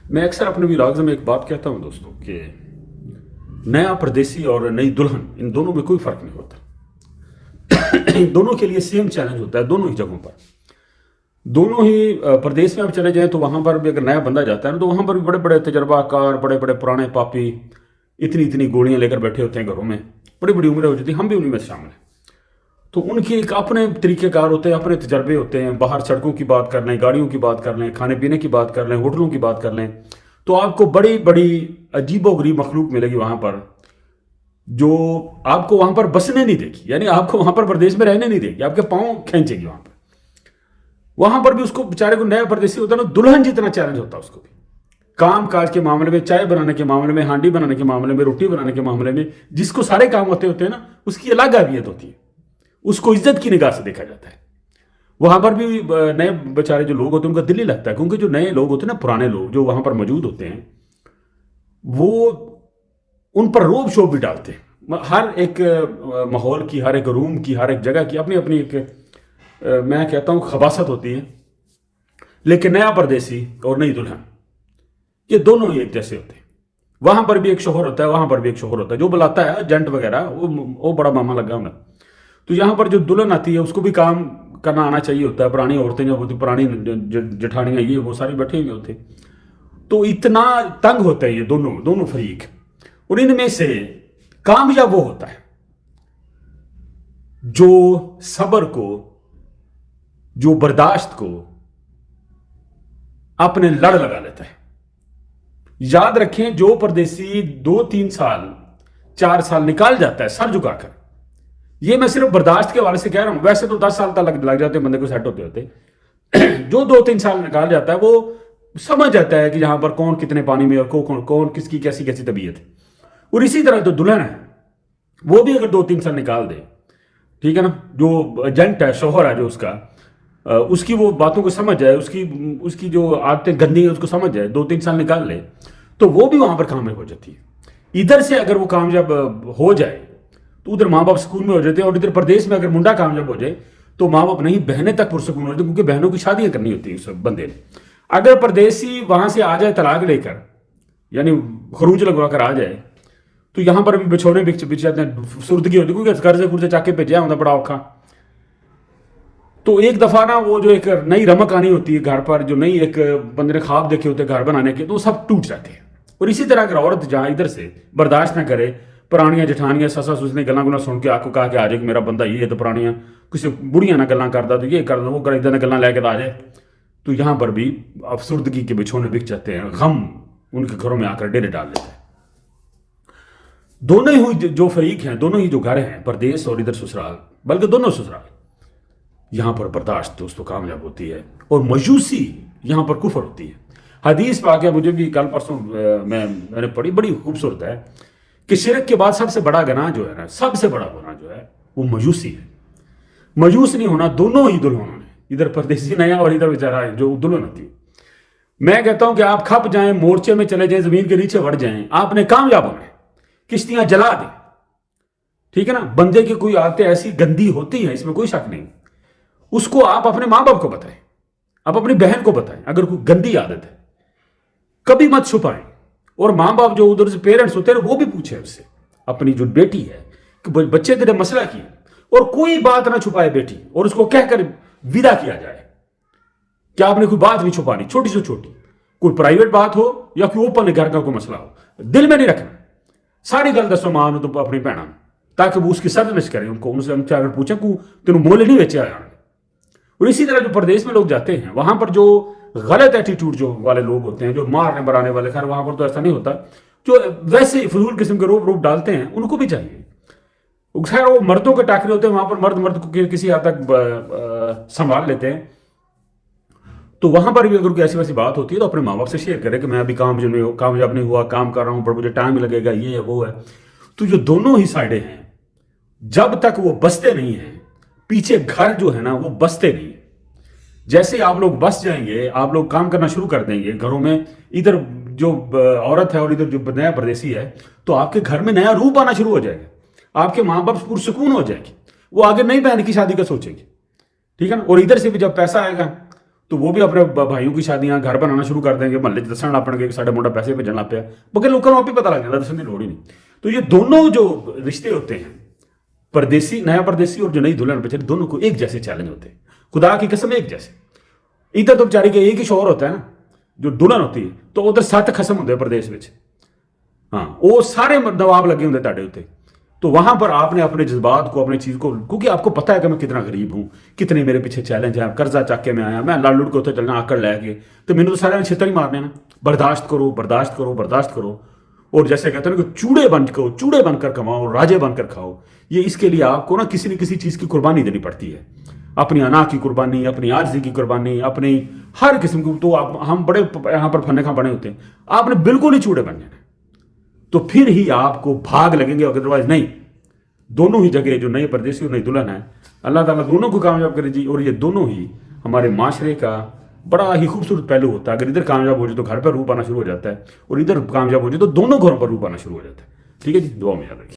میں اکثر اپنے ولاگز میں ایک بات کہتا ہوں دوستوں کہ نیا پردیسی اور نئی دلہن ان دونوں میں کوئی فرق نہیں ہوتا. ان دونوں کے لیے سیم چیلنج ہوتا ہے دونوں ہی جگہوں پر. دونوں ہی پردیس میں آپ چلے جائیں تو وہاں پر بھی اگر نیا بندہ جاتا ہے نا تو وہاں پر بھی بڑے بڑے تجربہ کار، بڑے بڑے پرانے پاپی اتنی گولیاں لے کر بیٹھے ہوتے ہیں گھروں میں، بڑی بڑی عمریں ہو جاتی ہیں. ہم بھی انہیں میں شامل ہیں. تو ان کے ایک اپنے طریقہ کار ہوتے ہیں، اپنے تجربے ہوتے ہیں. باہر سڑکوں کی بات کر لیں، گاڑیوں کی بات کر لیں، کھانے پینے کی بات کر لیں، ہوٹلوں کی بات کر لیں، تو آپ کو بڑی بڑی عجیب و غریب مخلوق ملے گی وہاں پر جو آپ کو وہاں پر بسنے نہیں دے گی. یعنی آپ کو وہاں پر پردیس میں رہنے نہیں دے گی، آپ کے پاؤں کھینچے گی. وہاں پر بھی اس کو بیچارے کو نیا پردیسی ہوتا ہے نا، دلہن جتنا چیلنج ہوتا ہے اس کو بھی. کام کاج کے معاملے میں، چائے بنانے کے معاملے میں، ہانڈی بنانے کے معاملے میں، روٹی بنانے کے معاملے میں، جس کو سارے کام ہوتے ہیں نا، اس کی الگ اہمیت ہوتی ہے. اس کو عزت کی نگاہ سے دیکھا جاتا ہے. وہاں پر بھی نئے بیچارے جو لوگ ہوتے ہیں ان کا دل ہی لگتا ہے، کیونکہ جو نئے لوگ ہوتے ہیں نا، پرانے لوگ جو وہاں پر موجود ہوتے ہیں، وہ ان پر روب شوب بھی ڈالتے ہیں. ہر ایک ماحول کی، ہر ایک روم کی، ہر ایک جگہ کی اپنی اپنی ایک میں کہتا ہوں خباثت ہوتی ہے. لیکن نیا پردیسی اور نئی دلہن یہ دونوں ہی ایک جیسے ہوتے ہیں. وہاں پر بھی ایک شوہر ہوتا ہے، وہاں پر بھی ایک شوہر ہوتا ہے. جو بلاتا ہے جنٹ وغیرہ وہ بڑا ماما لگا ہونا. تو یہاں پر جو دلہن آتی ہے اس کو بھی کام کرنا آنا چاہیے ہوتا ہے. پرانی عورتیں جب ہوتی، پرانی جٹھانیاں یہ وہ ساری بیٹھے ہوئے ہوتے. تو اتنا تنگ ہوتے ہیں یہ دونوں فریق. اور ان میں سے کامیاب وہ ہوتا ہے جو صبر کو، جو برداشت کو اپنے لڑ لگا لیتا ہے. یاد رکھیں جو پردیسی 2-3 سال 4 سال نکال جاتا ہے سر جھکا کر، یہ میں صرف برداشت کے حوالے سے کہہ رہا ہوں، ویسے تو 10 سال تک لگ جاتے ہیں بندے کو سیٹ ہوتے. جو 2-3 سال نکال جاتا ہے وہ سمجھ جاتا ہے کہ یہاں پر کون کتنے پانی میں اور کون کس کی کیسی طبیعت ہے. اور اسی طرح جو دلہن ہے وہ بھی اگر 2-3 سال نکال دے، ٹھیک ہے نا، جو ایجنٹ ہے، شوہر ہے جو اس کی وہ باتوں کو سمجھ جائے، اس کی جو عادتیں گندی ہیں اس کو سمجھ جائے، 2-3 سال نکال لے، تو وہ بھی وہاں پر کامیاب ہو جاتی ہے. ادھر سے اگر وہ کامیاب ہو جائے تو ادھر ماں باپ سکون میں ہو جاتے ہیں. اور ادھر پردیس میں اگر منڈا کامیاب ہو جائے تو ماں باپ نہیں، بہنیں تک پرسکون ہو جاتی ہیں، کیونکہ بہنوں کی شادیاں کرنی ہوتی ہیں اس بندے نے. اگر پردیسی وہاں سے آ جائے طلاق لے کر، یعنی خروج لگوا کر آ جائے، تو یہاں پر بھی بچھونے بچ جاتے ہیں، سردگی ہوتی ہے، کیونکہ قرضے چاک کے بھیجا ہوتا بڑا اوکھا. تو ایک دفعہ نا وہ جو ایک نئی رمک آنی ہوتی ہے گھر پر، جو نئی ایک بندے نے خواب دیکھے ہوتے ہیں گھر بنانے کے، تو وہ سب ٹوٹ جاتے ہیں. اور اسی طرح اگر عورت جہاں ادھر سے برداشت نہ کرے، پرانیاں جٹھانیاں سسا سس نے گلاں سن کے آپ کو کہا کہ آ جائے کہ میرا بندہ یہ ہے، تو پرانیاں کسی بڑھیاں نہ گلاں کرتا تو یہ کرتا وہ کر ادھر گلاں لے کے آ جائے، تو یہاں پر بھی افسردگی کے بچھونے بک جاتے ہیں. غم ان کے گھروں میں آ کر ڈیرے ڈال لیتے ہیں. دونوں ہی جو فریق ہیں، دونوں ہی جو گھر ہیں، پردیس اور ادھر سسرال، بلکہ دونوں سسرال، یہاں پر برداشت دوستوں کامیاب ہوتی ہے. اور مجوسی یہاں پر کفر ہوتی ہے. حدیث واقعہ مجھے بھی کل پرسوں میں نے پڑھی، بڑی خوبصورت ہے کہ شرک کے بعد سب سے بڑا گناہ جو ہے نا، سب سے بڑا گناہ جو ہے وہ مجوسی ہے. مجوس نہیں ہونا دونوں ہی دلہنوں نے، ادھر پردیسی نیا اور ادھر بیچارہ جو دلہن ہوتی ہے. میں کہتا ہوں کہ آپ کھپ جائیں، مورچے میں چلے جائیں، زمین کے نیچے بڑھ جائیں، آپ نے کامیاب ہونا ہے. کشتیاں جلا دیں، ٹھیک ہے نا. بندے کی کوئی عادتیں ایسی گندی ہوتی ہیں، اس میں کوئی شک نہیں، اس کو آپ اپنے ماں باپ کو بتائیں، آپ اپنی بہن کو بتائیں. اگر کوئی گندی عادت ہے کبھی مت چھپائیں. اور ماں باپ جو ادھر سے پیرنٹس ہوتے ہیں وہ بھی پوچھیں اس سے، اپنی جو بیٹی ہے کہ بچے تیرے مسئلہ کی ہے، اور کوئی بات نہ چھپائے بیٹی، اور اس کو کہہ کر ودا کیا جائے کہ آپ نے کوئی بات نہیں چھپانی، چھوٹی سے چھوٹی، کوئی پرائیویٹ بات ہو یا کوئی اوپن گھر کا کوئی مسئلہ ہو، دل میں نہیں رکھنا. ساری گل دسو ماں تو اپنی بہنوں، تاکہ وہ اس کی سرزنش کریں. ان سے اگر پوچھیں کہ تینوں مول نہیں بیچے آیا. اور اسی طرح جو پردیس میں لوگ جاتے ہیں وہاں پر جو غلط ایٹیٹیوڈ جو والے لوگ ہوتے ہیں، جو مارنے برانے والے، خیر وہاں پر تو ایسا نہیں ہوتا، جو ویسے فضول قسم کے روپ ڈالتے ہیں، ان کو بھی چاہیے. خیر وہ مردوں کے ٹاکرے ہوتے ہیں، وہاں پر مرد کو کسی حد تک سنبھال لیتے ہیں. تو وہاں پر بھی اگر کوئی ایسی ویسی بات ہوتی ہے تو اپنے ماں باپ سے شیئر کرے کہ میں ابھی کامیاب نہیں ہوا، کام کر رہا ہوں، پر مجھے ٹائم لگے گا، یہ ہے وہ ہے. تو جو دونوں ہی سائڈیں ہیں، جب تک وہ بستے نہیں ہیں، پیچھے گھر جو ہے نا وہ بستے نہیں. جیسے آپ لوگ بس جائیں گے، آپ لوگ کام کرنا شروع کر دیں گے گھروں میں، ادھر جو عورت ہے اور ادھر جو نیا پردیسی ہے، تو آپ کے گھر میں نیا روپ آنا شروع ہو جائے گا. آپ کے ماں باپ پرسکون ہو جائے گی، وہ آگے نئی بہن کی شادی کا سوچیں گے، ٹھیک ہے نا. اور ادھر سے بھی جب پیسہ آئے گا تو وہ بھی اپنے بھائیوں کی شادیاں گھر بنانا شروع کر دیں گے, محلے ਚ ਦੱਸਣ ਲੱਗ ਪੈਣਗੇ ਕਿ ਸਾਡੇ ਮੁੰਡਾ ਪੈਸੇ ਭੇਜਣ ਲੱਗ ਪਿਆ, ਬਾਕੀ ਲੋਕਾਂ ਨੂੰ ਆਪੇ ਪਤਾ ਲੱਗ ਜਾਂਦਾ, ਦੱਸਣ ਦੀ ਲੋੜ ਹੀ ਨਹੀਂ. تو یہ دونوں جو رشتے ہوتے ہیں, پردیسی نیا پردیسی اور جو نئی دلہن بیچارے, دونوں کو ایک جیسے چیلنج ہوتے ہیں, خدا کی قسم ایک جیسے. ادھر تو بیچاری کے ایک ہی شوہر ہوتا ہے نا جو دلہن ہوتی ہے, تو ادھر 7 خسم ہوتے ہیں پردیس میں. ہاں, وہ سارے نواب لگے ہوتے تاڑے ہوتے. تو وہاں پر آپ نے اپنے جذبات کو, اپنی چیز کو, کیونکہ آپ کو پتا ہے کہ میں کتنا غریب ہوں, کتنے میرے پیچھے چیلنج ہیں, قرضہ چک کے میں آیا, میں لڑ لڑ کے اتنے چلنا آکڑ لے کے, تو مینوں تو سارے چھتر ہی مارنے نا. برداشت کرو, برداشت کرو, برداشت کرو. اور جیسے کہتے ہیں کہ چوڑے بن کر کماؤ, راجے بن کر کھاؤ. یہ اس کے لیے آپ کو نا کسی نہ کسی چیز کی قربانی دینی پڑتی ہے, اپنی انا کی قربانی, اپنی عاجزی کی قربانی, اپنی ہر قسم کی. تو ہم بڑے یہاں پر فن خاں بنے ہوتے ہیں, آپ نے بالکل ہی چوڑے بن جانا, تو پھر ہی آپ کو بھاگ لگیں گے, ادروائز نہیں. دونوں ہی جگہ جو نئے پردیسی اور نئی دلہن ہے, اللہ تعالیٰ دونوں کو کامیاب کرے جی. اور یہ دونوں ہی ہمارے معاشرے کا بڑا ہی خوبصورت پہلو ہوتا ہے. اگر ادھر کامیاب ہو جائے تو گھر پر روح پانا شروع ہو جاتا ہے, اور ادھر کامیاب ہو جائے تو دونوں گھروں پر روح پانا شروع ہو جاتا ہے. ٹھیک ہے جی, دعا میں یاد رکھیے.